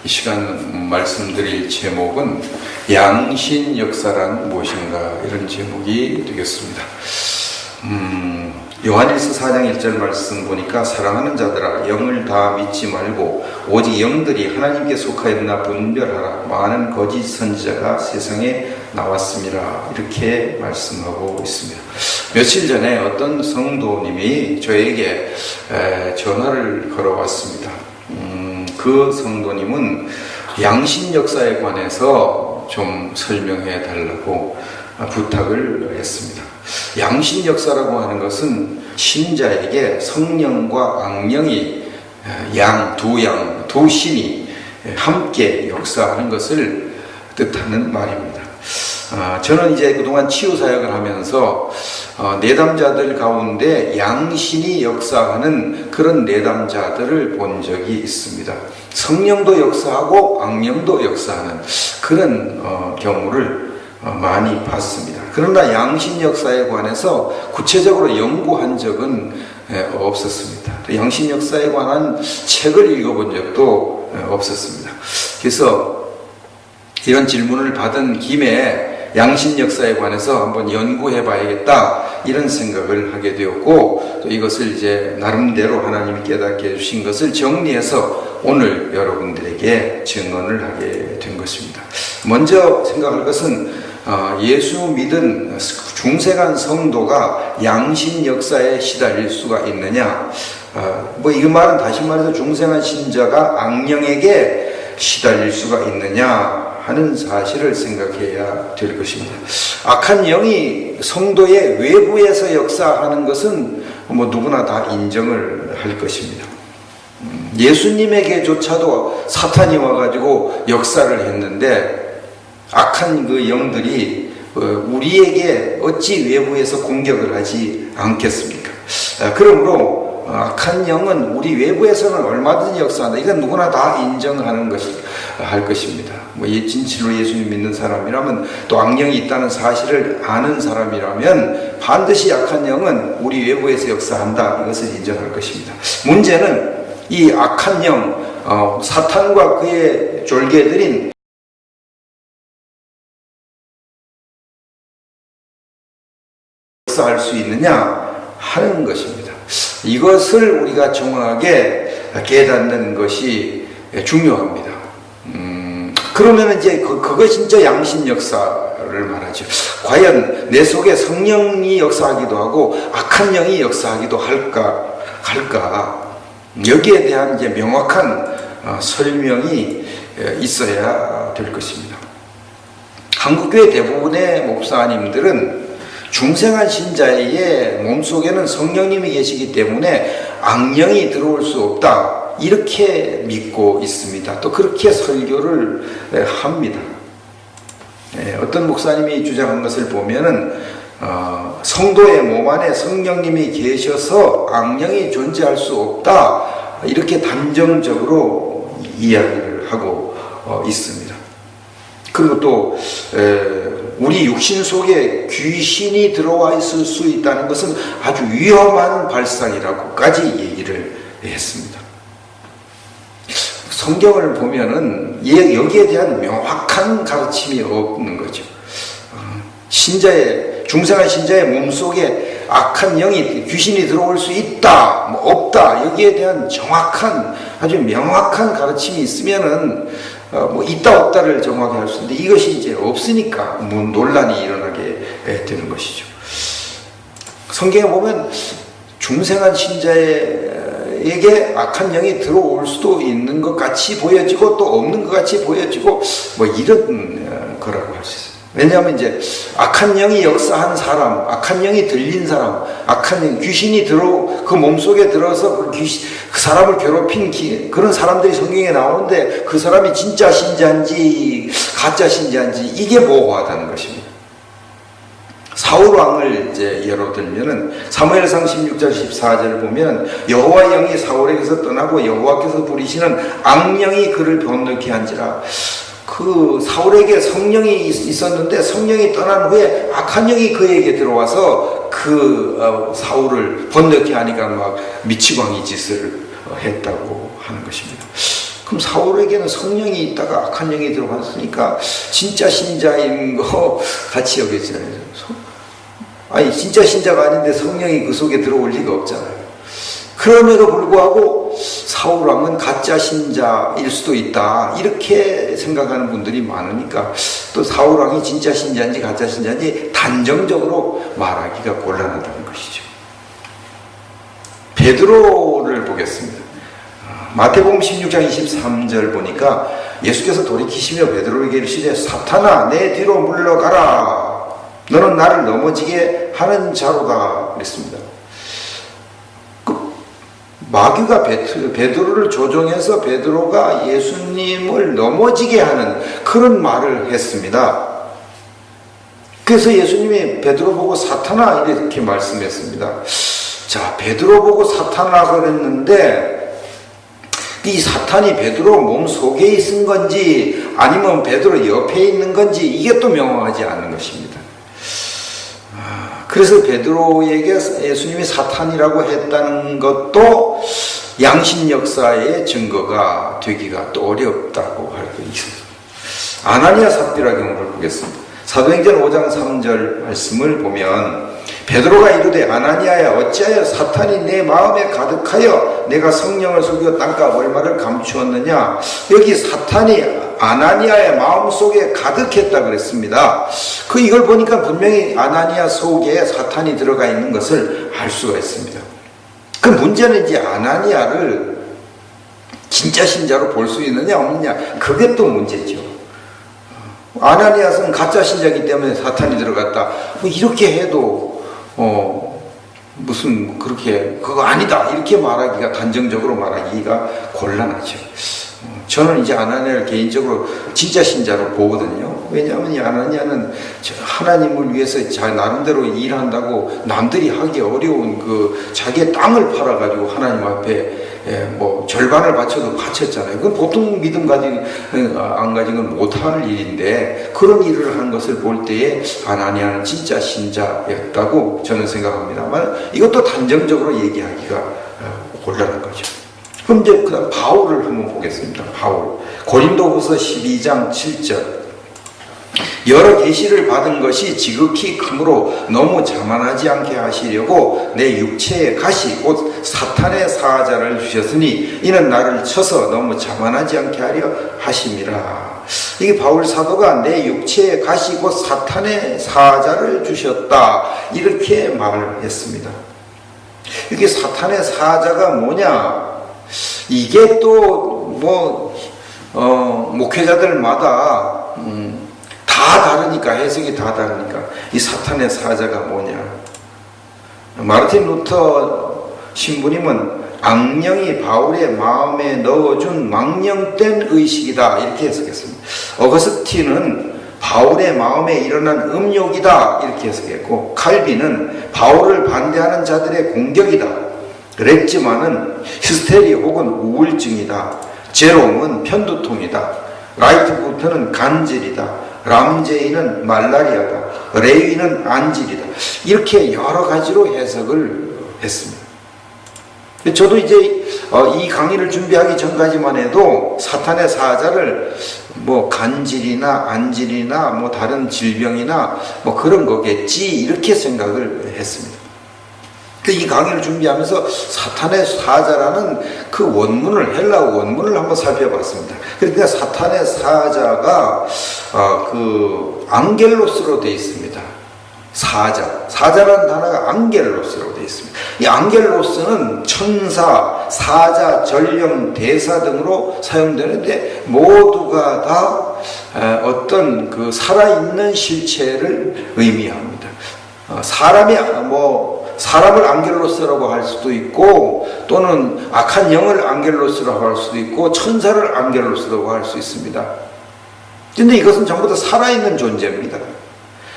이 시간 말씀드릴 제목은 양신 역사란 무엇인가, 이런 제목이 되겠습니다. 요한일서 4장 1절 말씀 보니까 사랑하는 자들아 영을 다 믿지 말고 오직 영들이 하나님께 속하였나 분별하라. 많은 거짓 선지자가 세상에 나왔습니다. 이렇게 말씀하고 있습니다. 며칠 전에 어떤 성도님이 저에게 전화를 걸어왔습니다. 그 성도님은 양신 역사에 관해서 좀 설명해 달라고 부탁을 했습니다. 양신 역사라고 하는 것은 신자에게 성령과 악령이 두 신이 함께 역사하는 것을 뜻하는 말입니다. 저는 이제 그동안 치유사역을 하면서 내담자들 가운데 양신이 역사하는 그런 내담자들을 본 적이 있습니다. 성령도 역사하고 악령도 역사하는 그런 경우를 많이 봤습니다. 그러나 양신 역사에 관해서 구체적으로 연구한 적은 없었습니다. 양신 역사에 관한 책을 읽어본 적도 없었습니다. 그래서 이런 질문을 받은 김에 양신 역사에 관해서 한번 연구해 봐야겠다, 이런 생각을 하게 되었고, 또 이것을 이제 나름대로 하나님이 깨닫게 해주신 것을 정리해서 오늘 여러분들에게 증언을 하게 된 것입니다. 먼저 생각할 것은 예수 믿은 중생한 성도가 양신 역사에 시달릴 수가 있느냐, 이 말은 다시 말해서 중생한 신자가 악령에게 시달릴 수가 있느냐 하는 사실을 생각해야 될 것입니다. 악한 영이 성도의 외부에서 역사하는 것은 누구나 다 인정을 할 것입니다. 예수님에게조차도 사탄이 와가지고 역사를 했는데 악한 그 영들이 우리에게 어찌 외부에서 공격을 하지 않겠습니까? 그러므로 악한 영은 우리 외부에서는 얼마든지 역사한다. 이건 누구나 다 인정하는 할 것입니다. 진실로 예수님 믿는 사람이라면, 또 악령이 있다는 사실을 아는 사람이라면 반드시 악한 영은 우리 외부에서 역사한다. 이것을 인정할 것입니다. 문제는 이 악한 영, 사탄과 그의 졸개들인 역사할 수 있느냐 하는 것입니다. 이것을 우리가 정확하게 깨닫는 것이 중요합니다. 그러면 이제 그거 진짜 양신 역사를 말하죠. 과연 내 속에 성령이 역사하기도 하고 악한 영이 역사하기도 할까? 여기에 대한 이제 명확한 설명이 있어야 될 것입니다. 한국교회 대부분의 목사님들은 중생한 신자의 몸속에는 성령님이 계시기 때문에 악령이 들어올 수 없다, 이렇게 믿고 있습니다. 또 그렇게 설교를 합니다. 어떤 목사님이 주장한 것을 보면은 성도의 몸 안에 성령님이 계셔서 악령이 존재할 수 없다, 이렇게 단정적으로 이야기를 하고 있습니다. 그리고 또 우리 육신 속에 귀신이 들어와 있을 수 있다는 것은 아주 위험한 발상이라고까지 얘기를 했습니다. 성경을 보면은 여기에 대한 명확한 가르침이 없는 거죠. 중생한 신자의 몸속에 악한 영이, 귀신이 들어올 수 있다, 없다, 여기에 대한 정확한, 아주 명확한 가르침이 있으면은 있다 없다를 정확히 할 수 있는데, 이것이 이제 없으니까 논란이 일어나게 되는 것이죠. 성경에 보면 중생한 신자에게 악한 영이 들어올 수도 있는 것 같이 보여지고 또 없는 것 같이 보여지고 이런 거라고 할 수 있어요. 왜냐하면 이제 악한 영이 역사한 사람, 악한 영이 들린 사람, 악한 영, 귀신이 그 몸속에 들어서 그 사람을 괴롭힌 그런 사람들이 성경에 나오는데, 그 사람이 진짜 신자인지 가짜 신자인지 이게 모호하다는 것입니다. 사울 왕을 이제 예로 들면은 사무엘상 16절 14절을 보면 여호와 영이 사울에게서 떠나고 여호와께서 부리시는 악령이 그를 변덕케 한지라. 그 사울에게 성령이 있었는데 성령이 떠난 후에 악한 영이 그에게 들어와서 사울을 번덕케 하니까 막 미치광이 짓을 했다고 하는 것입니다. 그럼 사울에게는 성령이 있다가 악한 영이 들어갔으니까 진짜 신자인 거 같이 여겼잖아요. 아니 진짜 신자가 아닌데 성령이 그 속에 들어올 리가 없잖아요. 그럼에도 불구하고 사울왕은 가짜 신자일 수도 있다 이렇게 생각하는 분들이 많으니까 또 사울왕이 진짜 신자인지 가짜 신자인지 단정적으로 말하기가 곤란하다는 것이죠. 베드로를 보겠습니다. 마태복음 16장 23절 보니까 예수께서 돌이키시며 베드로에게 이르시되 사탄아 내 뒤로 물러가라 너는 나를 넘어지게 하는 자로다 그랬습니다. 마귀가 베드로를 조종해서 베드로가 예수님을 넘어지게 하는 그런 말을 했습니다. 그래서 예수님이 베드로 보고 사탄아 이렇게 말씀했습니다. 자, 베드로 보고 사탄아 그랬는데 이 사탄이 베드로 몸 속에 있는 건지 아니면 베드로 옆에 있는 건지 이게 또 명확하지 않은 것입니다. 그래서 베드로에게 예수님이 사탄이라고 했다는 것도 양신 역사의 증거가 되기가 또 어렵다고 할 수 있습니다. 아나니아 삽비라 경우를 보겠습니다. 사도행전 5장 3절 말씀을 보면 베드로가 이르되 아나니아야 어찌하여 사탄이 내 마음에 가득하여 내가 성령을 속여 땅과 얼마를 감추었느냐. 여기 사탄이 아나니아의 마음속에 가득했다 그랬습니다. 이걸 보니까 분명히 아나니아 속에 사탄이 들어가 있는 것을 알 수가 있습니다. 그 문제는 이제 아나니아를 진짜 신자로 볼 수 있느냐 없느냐 그게 또 문제죠. 아나니아는 가짜 신자이기 때문에 사탄이 들어갔다 이렇게 해도 무슨 그렇게 그거 아니다 이렇게 말하기가 단정적으로 말하기가 곤란하죠. 저는 이제 아나니아를 개인적으로 진짜 신자로 보거든요. 왜냐하면 이 아나니아는 하나님을 위해서 나름대로 일한다고 남들이 하기 어려운 자기의 땅을 팔아가지고 하나님 앞에 절반을 바쳐도 바쳤잖아요. 그건 보통 믿음 가지고 안 가지고는 못할 일인데 그런 일을 한 것을 볼 때에 아나니아는 진짜 신자였다고 저는 생각합니다만 이것도 단정적으로 얘기하기가 곤란한 거죠. 그럼 이제 그다음 바울을 한번 보겠습니다. 바울 고린도후서 12장 7절 여러 계시를 받은 것이 지극히 크므로 너무 자만하지 않게 하시려고 내 육체의 가시 곧 사탄의 사자를 주셨으니 이는 나를 쳐서 너무 자만하지 않게 하려 하심이라. 이게 바울 사도가 내 육체의 가시 곧 사탄의 사자를 주셨다 이렇게 말을 했습니다. 이게 사탄의 사자가 뭐냐? 이게 또 목회자들마다 다 다르니까 해석이 다 다르니까 이 사탄의 사자가 뭐냐? 마르틴 루터 신부님은 악령이 바울의 마음에 넣어준 망령된 의식이다 이렇게 해석했습니다. 어거스틴은 바울의 마음에 일어난 음욕이다 이렇게 해석했고 칼빈은 바울을 반대하는 자들의 공격이다. 렉지만은 히스테리 혹은 우울증이다. 제롬은 편두통이다. 라이트부터는 간질이다. 람제이는 말라리아다. 레위는 안질이다. 이렇게 여러 가지로 해석을 했습니다. 저도 이제 이 강의를 준비하기 전까지만 해도 사탄의 사자를 간질이나 안질이나 다른 질병이나 그런 거겠지 이렇게 생각을 했습니다. 이 강의를 준비하면서 사탄의 사자라는 그 원문을 헬라어 원문을 한번 살펴봤습니다. 그러니까 사탄의 사자가 앙겔로스로 되어 있습니다. 사자라는 단어가 앙겔로스로 되어 있습니다. 이 앙겔로스는 천사, 사자, 전령, 대사 등으로 사용되는데 모두가 다 어떤 살아있는 실체를 의미합니다. 사람을 앙겔로스라고 할 수도 있고 또는 악한 영을 앙겔로스라고 할 수도 있고 천사를 앙겔로스라고 할 수 있습니다. 그런데 이것은 전부 다 살아있는 존재입니다.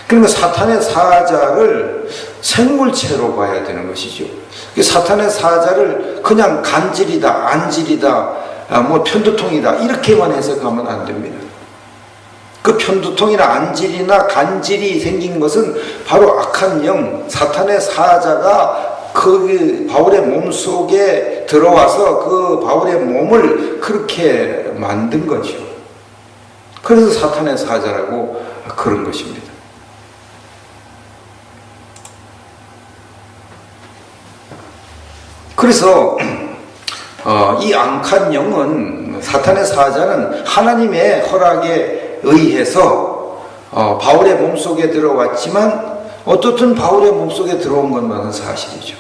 그러니까 사탄의 사자를 생물체로 봐야 되는 것이죠. 사탄의 사자를 그냥 간질이다, 안질이다, 편두통이다 이렇게만 해석하면 안 됩니다. 그 편두통이나 안질이나 간질이 생긴 것은 바로 악한 영, 사탄의 사자가 그 바울의 몸 속에 들어와서 그 바울의 몸을 그렇게 만든 거죠. 그래서 사탄의 사자라고 그런 것입니다. 그래서 이 악한 영은, 사탄의 사자는 하나님의 허락에 의해서 바울의 몸속에 들어왔지만 어떻든 바울의 몸속에 들어온 것만은 사실이죠.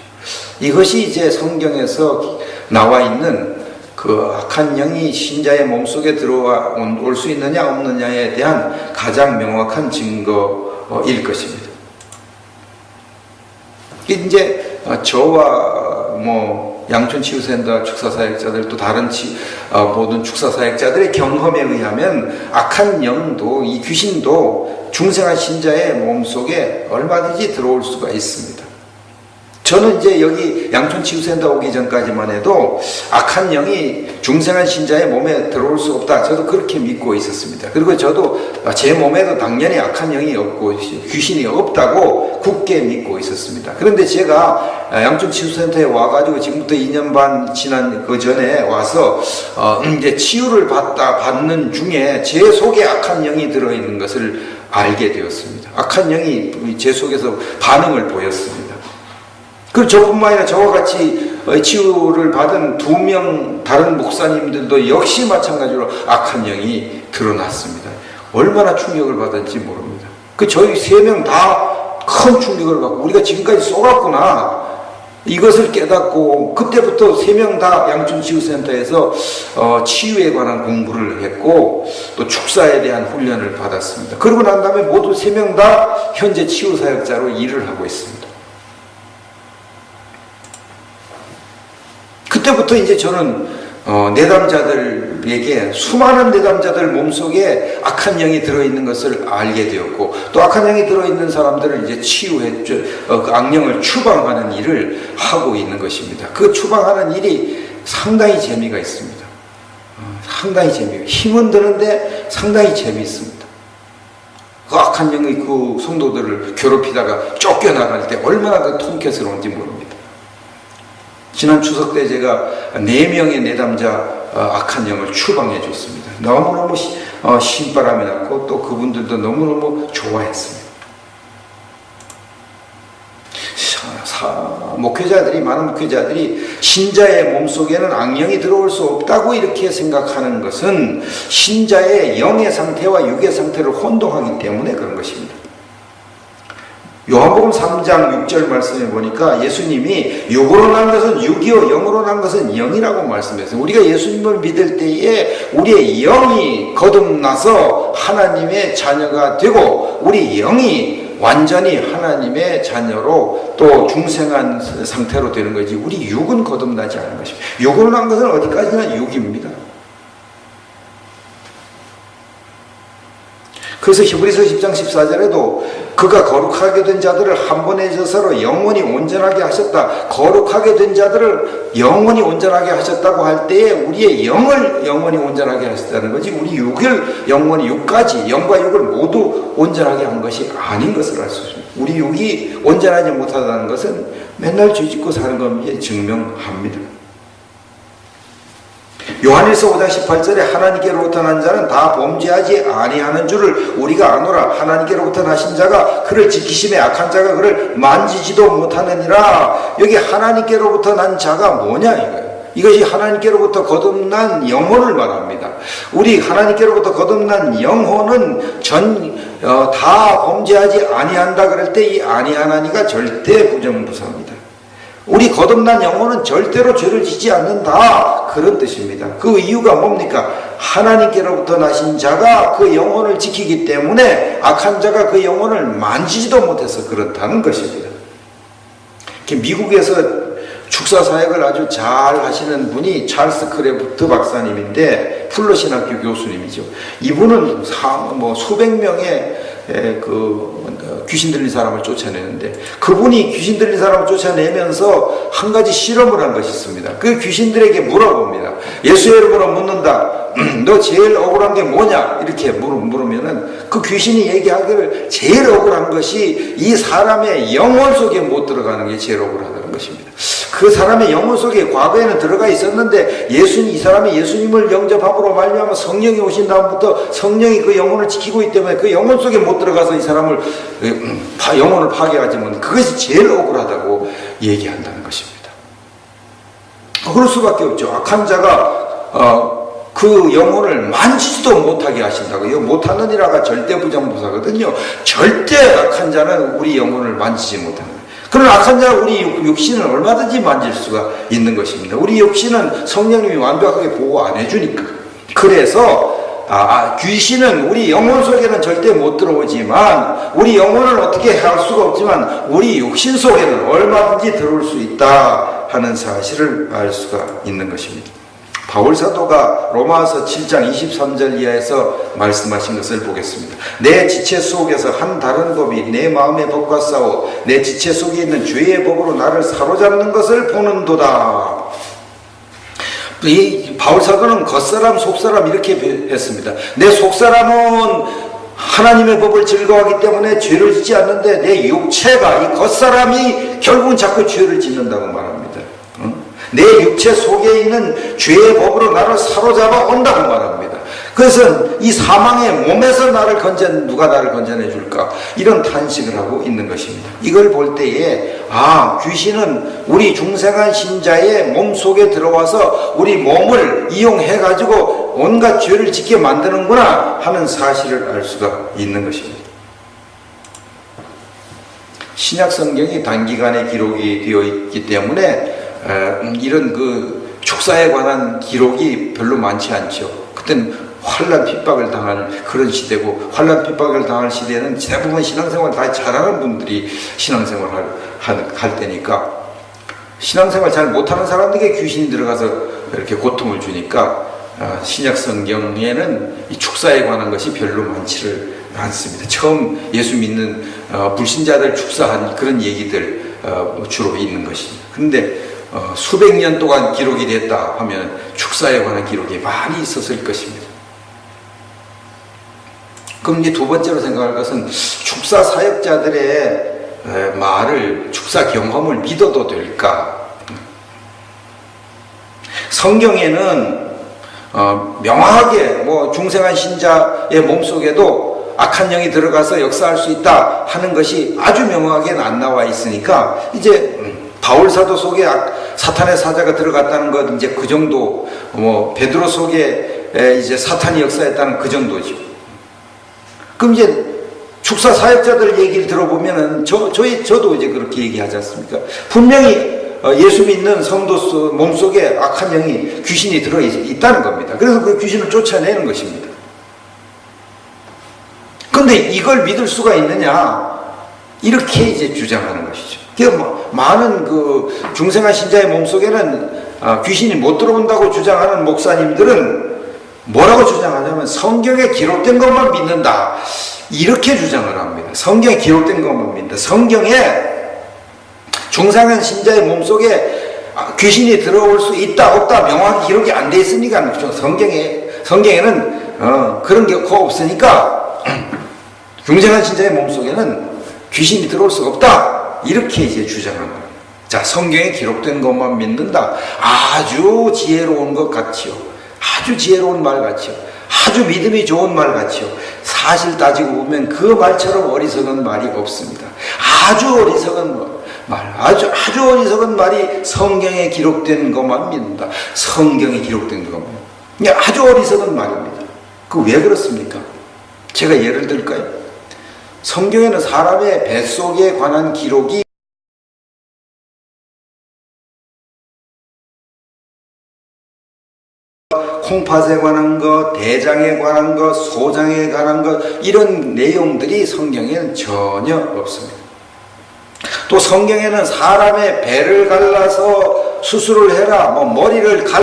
이것이 이제 성경에서 나와 있는 그 악한 영이 신자의 몸속에 들어올 수 있느냐 없느냐에 대한 가장 명확한 증거일 것입니다. 이제 저와 양촌치유센터 축사사역자들, 또 다른 모든 축사사역자들의 경험에 의하면 악한 영도, 이 귀신도 중생한 신자의 몸속에 얼마든지 들어올 수가 있습니다. 저는 이제 여기 양촌치유센터 오기 전까지만 해도 악한 영이 중생한 신자의 몸에 들어올 수 없다, 저도 그렇게 믿고 있었습니다. 그리고 저도 제 몸에도 당연히 악한 영이 없고 귀신이 없다고 굳게 믿고 있었습니다. 그런데 제가 양촌치유센터에 와가지고 지금부터 2년 반 지난 그 전에 와서 이제 치유를 받는 중에 제 속에 악한 영이 들어있는 것을 알게 되었습니다. 악한 영이 제 속에서 반응을 보였습니다. 그리고 저뿐만 아니라 저와 같이 치유를 받은 2명 다른 목사님들도 역시 마찬가지로 악한 영이 드러났습니다. 얼마나 충격을 받았는지 모릅니다. 저희 3명 다 큰 충격을 받고, 우리가 지금까지 속았구나, 이것을 깨닫고, 그때부터 3명 다 양촌치유센터에서 치유에 관한 공부를 했고, 또 축사에 대한 훈련을 받았습니다. 그러고 난 다음에 모두 3명 다 현재 치유사역자로 일을 하고 있습니다. 그때부터 이제 저는 내담자들에게, 수많은 내담자들 몸속에 악한 영이 들어있는 것을 알게 되었고, 또 악한 영이 들어있는 사람들을 이제 치유해, 그 악령을 추방하는 일을 하고 있는 것입니다. 그 추방하는 일이 상당히 재미가 있습니다. 상당히 힘은 드는데 상당히 재미있습니다. 그 악한 영이 그 성도들을 괴롭히다가 쫓겨나갈 때 얼마나 그 통쾌스러운지 모릅니다. 지난 추석 때 제가 4명의 내담자 악한 영을 추방해 줬습니다. 너무너무 신바람이 났고, 또 그분들도 너무너무 좋아했습니다. 많은 목회자들이 신자의 몸속에는 악령이 들어올 수 없다고 이렇게 생각하는 것은 신자의 영의 상태와 육의 상태를 혼동하기 때문에 그런 것입니다. 요한복음 3장 6절 말씀에 보니까 예수님이 육으로 난 것은 육이요 영으로 난 것은 영이라고 말씀했어요. 우리가 예수님을 믿을 때에 우리의 영이 거듭나서 하나님의 자녀가 되고, 우리 영이 완전히 하나님의 자녀로 또 중생한 상태로 되는 거지, 우리 육은 거듭나지 않은 것입니다. 육으로 난 것은 어디까지나 육입니다. 그래서 히브리서 10장 14절에도 그가 거룩하게 된 자들을 한 번의 제사로 영원히 온전하게 하셨다. 거룩하게 된 자들을 영원히 온전하게 하셨다고 할 때에 우리의 영을 영원히 온전하게 하셨다는 거지, 우리 육을 영원히, 육까지, 영과 육을 모두 온전하게 한 것이 아닌 것을 알 수 있습니다. 우리 육이 온전하지 못하다는 것은 맨날 죄짓고 사는 것을 증명합니다. 요한일서 5장 18절에 하나님께로부터 난 자는 다 범죄하지 아니하는 줄을 우리가 아노라. 하나님께로부터 나신 자가 그를 지키심에 악한 자가 그를 만지지도 못하느니라. 여기 하나님께로부터 난 자가 뭐냐 이거예요. 이것이 하나님께로부터 거듭난 영혼을 말합니다. 우리 하나님께로부터 거듭난 영혼은 다 범죄하지 아니한다 그럴 때 이 아니하나니가 절대 부정부사입니다. 우리 거듭난 영혼은 절대로 죄를 짓지 않는다, 그런 뜻입니다. 그 이유가 뭡니까? 하나님께로부터 나신 자가 그 영혼을 지키기 때문에 악한 자가 그 영혼을 만지지도 못해서 그렇다는 것입니다. 미국에서 축사사역을 아주 잘 하시는 분이 찰스 크래프트 박사님인데, 플러신학교 교수님이죠. 이분은 수백 명의 귀신 들린 사람을 쫓아내는데, 그분이 귀신 들린 사람을 쫓아내면서 한 가지 실험을 한 것이 있습니다. 그 귀신들에게 물어봅니다. 예수의 이름으로 묻는다. 너 제일 억울한 게 뭐냐? 이렇게 물으면은 그 귀신이 얘기하기를 제일 억울한 것이 이 사람의 영혼 속에 못 들어가는 게 제일 억울하다는 것입니다. 그 사람의 영혼 속에 과거에는 들어가 있었는데 이 사람이 예수님을 영접함으로 말미암아 성령이 오신 다음부터 성령이 그 영혼을 지키고 있기 때문에 그 영혼 속에 못 들어가서 이 사람을 영혼을 파괴하지만 그것이 제일 억울하다고 얘기한다는 것입니다. 그럴 수밖에 없죠. 악한 자가 그 영혼을 만지지도 못하게 하신다고. 이거 못하느니라가 절대 부정부사거든요. 절대 악한 자는 우리 영혼을 만지지 못합니다. 그러나 악한 자가 우리 육신을 얼마든지 만질 수가 있는 것입니다. 우리 육신은 성령님이 완벽하게 보호 안 해주니까. 그래서 귀신은 우리 영혼 속에는 절대 못 들어오지만 우리 영혼을 어떻게 할 수가 없지만 우리 육신 속에는 얼마든지 들어올 수 있다 하는 사실을 알 수가 있는 것입니다. 바울 사도가 로마서 7장 23절 이하에서 말씀하신 것을 보겠습니다. 내 지체 속에서 한 다른 법이 내 마음의 법과 싸워 내 지체 속에 있는 죄의 법으로 나를 사로잡는 것을 보는도다. 이 바울 사도는 겉사람 속사람 이렇게 했습니다. 내 속사람은 하나님의 법을 즐거워하기 때문에 죄를 짓지 않는데 내 육체가 이 겉사람이 결국은 자꾸 죄를 짓는다고 말합니다. 내 육체 속에 있는 죄의 법으로 나를 사로잡아 온다고 말합니다. 그래서 이 사망의 몸에서 누가 나를 건져내 줄까? 이런 탄식을 하고 있는 것입니다. 이걸 볼 때에 귀신은 우리 중생한 신자의 몸 속에 들어와서 우리 몸을 이용해 가지고 온갖 죄를 짓게 만드는구나 하는 사실을 알 수가 있는 것입니다. 신약 성경이 단기간에 기록이 되어 있기 때문에 이런 그 축사에 관한 기록이 별로 많지 않죠. 그때는 환난 핍박을 당하는 그런 시대고, 환난 핍박을 당할 시대는 대부분 신앙생활 다 잘하는 분들이 신앙생활을 할 때니까, 신앙생활 잘 못하는 사람들에게 귀신이 들어가서 이렇게 고통을 주니까 신약 성경에는 이 축사에 관한 것이 별로 많지를 않습니다. 처음 예수 믿는 불신자들 축사한 그런 얘기들 주로 있는 것입니다. 그런데 수백 년 동안 기록이 됐다 하면 축사에 관한 기록이 많이 있었을 것입니다. 그럼 이제 두 번째로 생각할 것은 축사 사역자들의 말을, 축사 경험을 믿어도 될까? 성경에는 명확하게 중생한 신자의 몸속에도 악한 영이 들어가서 역사할 수 있다 하는 것이 아주 명확하게는 안 나와 있으니까 이제 바울 사도 속에 사탄의 사자가 들어갔다는 것, 이제 그 정도, 베드로 속에 이제 사탄이 역사했다는 그 정도죠. 그럼 이제 축사 사역자들 얘기를 들어보면은 저도 이제 그렇게 얘기하지 않습니까? 분명히 예수 믿는 성도 몸속에 악한 영이, 귀신이 들어있다는 겁니다. 그래서 그 귀신을 쫓아내는 것입니다. 근데 이걸 믿을 수가 있느냐? 이렇게 이제 주장하는 것이죠. 많은 그 중생한 신자의 몸속에는 귀신이 못 들어온다고 주장하는 목사님들은 뭐라고 주장하냐면 성경에 기록된 것만 믿는다, 이렇게 주장을 합니다. 성경에 기록된 것만 믿는다. 성경에 중생한 신자의 몸속에 귀신이 들어올 수 있다 없다 명확히 기록이 안 돼 있으니까 성경에는 그런 게 없으니까 중생한 신자의 몸속에는 귀신이 들어올 수가 없다, 이렇게 이제 주장합니다. 자, 성경에 기록된 것만 믿는다. 아주 지혜로운 것 같지요. 아주 지혜로운 말 같지요. 아주 믿음이 좋은 말 같지요. 사실 따지고 보면 그 말처럼 어리석은 말이 없습니다. 아주 어리석은 말, 아주 어리석은 말이 성경에 기록된 것만 믿는다. 성경에 기록된 것만. 아주 어리석은 말입니다. 그 왜 그렇습니까? 제가 예를 들까요? 성경에는 사람의 뱃속에 관한 기록이 콩팥에 관한 것, 대장에 관한 것, 소장에 관한 것, 이런 내용들이 성경에는 전혀 없습니다. 또 성경에는 사람의 배를 갈라서 수술을 해라, 머리를